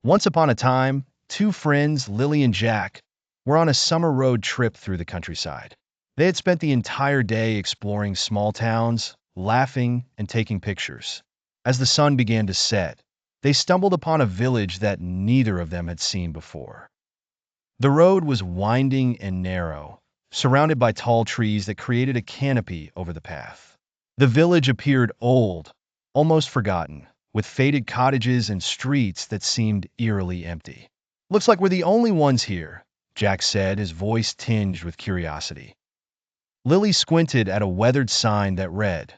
Once upon a time, two friends, Lily and Jack, were on a summer road trip through the countryside. They had spent the entire day exploring small towns, laughing, and taking pictures. As the sun began to set, they stumbled upon a village that neither of them had seen before. The road was winding and narrow, surrounded by tall trees that created a canopy over the path. The village appeared old, almost forgotten, with faded cottages and streets that seemed eerily empty. "Looks like we're the only ones here," Jack said, his voice tinged with curiosity. Lily squinted at a weathered sign that read,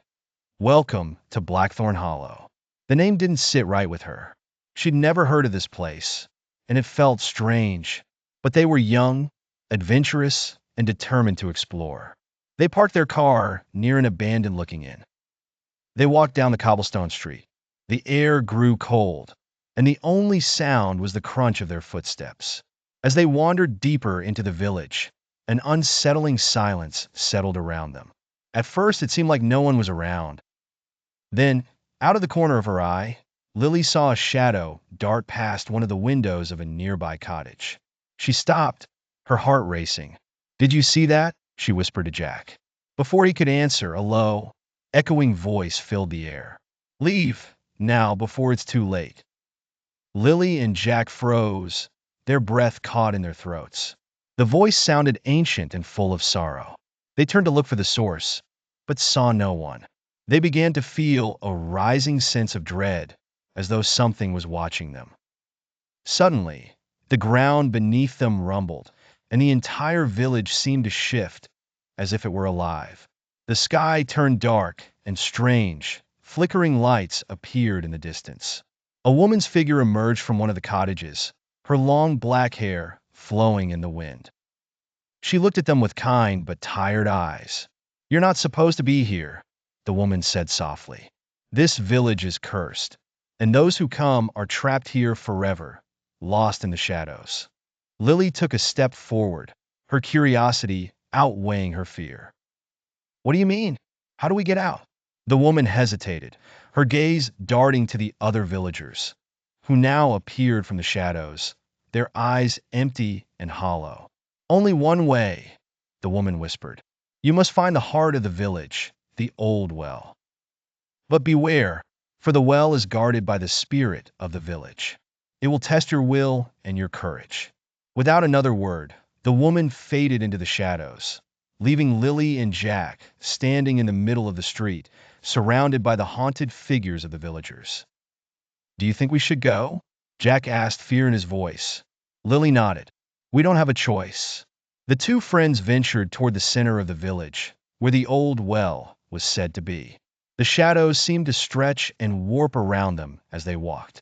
"Welcome to Blackthorn Hollow." The name didn't sit right with her. She'd never heard of this place, and it felt strange. But they were young, adventurous, and determined to explore. They parked their car near an abandoned-looking inn. They walked down the cobblestone street. The air grew cold, and the only sound was the crunch of their footsteps. As they wandered deeper into the village, an unsettling silence settled around them. At first, it seemed like no one was around. Then, out of the corner of her eye, Lily saw a shadow dart past one of the windows of a nearby cottage. She stopped, her heart racing. "Did you see that?" she whispered to Jack. Before he could answer, a low, echoing voice filled the air. "Leave, now, before it's too late." Lily and Jack froze, their breath caught in their throats. The voice sounded ancient and full of sorrow. They turned to look for the source, but saw no one. They began to feel a rising sense of dread, as though something was watching them. Suddenly, the ground beneath them rumbled, and the entire village seemed to shift, as if it were alive. The sky turned dark, and strange, flickering lights appeared in the distance. A woman's figure emerged from one of the cottages, her long black hair flowing in the wind. She looked at them with kind but tired eyes. "You're not supposed to be here," the woman said softly. "This village is cursed, and those who come are trapped here forever, lost in the shadows." Lily took a step forward, her curiosity outweighing her fear. "What do you mean? How do we get out?" The woman hesitated, her gaze darting to the other villagers, who now appeared from the shadows, their eyes empty and hollow. "Only one way," the woman whispered. "You must find the heart of the village, the old well. But beware, for the well is guarded by the spirit of the village. It will test your will and your courage." Without another word, the woman faded into the shadows, leaving Lily and Jack standing in the middle of the street, surrounded by the haunted figures of the villagers. "Do you think we should go?" Jack asked, fear in his voice. Lily nodded. "We don't have a choice." The two friends ventured toward the center of the village, where the old well was said to be. The shadows seemed to stretch and warp around them as they walked.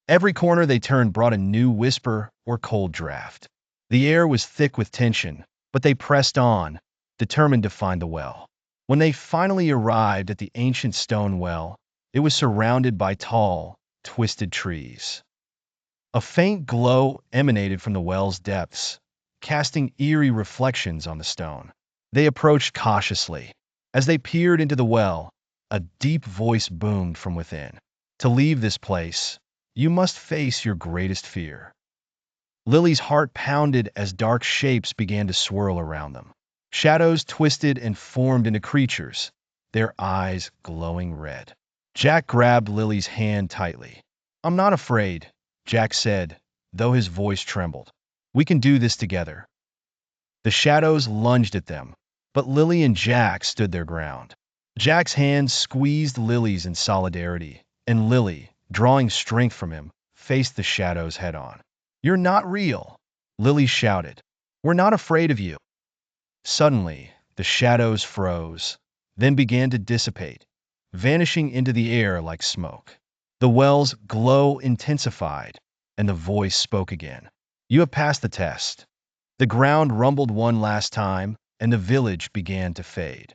Every corner they turned brought a new whisper or cold draft. The air was thick with tension, but they pressed on, determined to find the well. When they finally arrived at the ancient stone well, it was surrounded by tall, twisted trees. A faint glow emanated from the well's depths, casting eerie reflections on the stone. They approached cautiously. As they peered into the well, a deep voice boomed from within. "To leave this place, you must face your greatest fear." Lily's heart pounded as dark shapes began to swirl around them. Shadows twisted and formed into creatures, their eyes glowing red. Jack grabbed Lily's hand tightly. "I'm not afraid," Jack said, though his voice trembled. "We can do this together." The shadows lunged at them, but Lily and Jack stood their ground. Jack's hand squeezed Lily's in solidarity, and Lily, drawing strength from him, faced the shadows head-on. "You're not real," Lily shouted. "We're not afraid of you." Suddenly, the shadows froze, then began to dissipate, vanishing into the air like smoke. The well's glow intensified, and the voice spoke again. "You have passed the test." The ground rumbled one last time, and the village began to fade.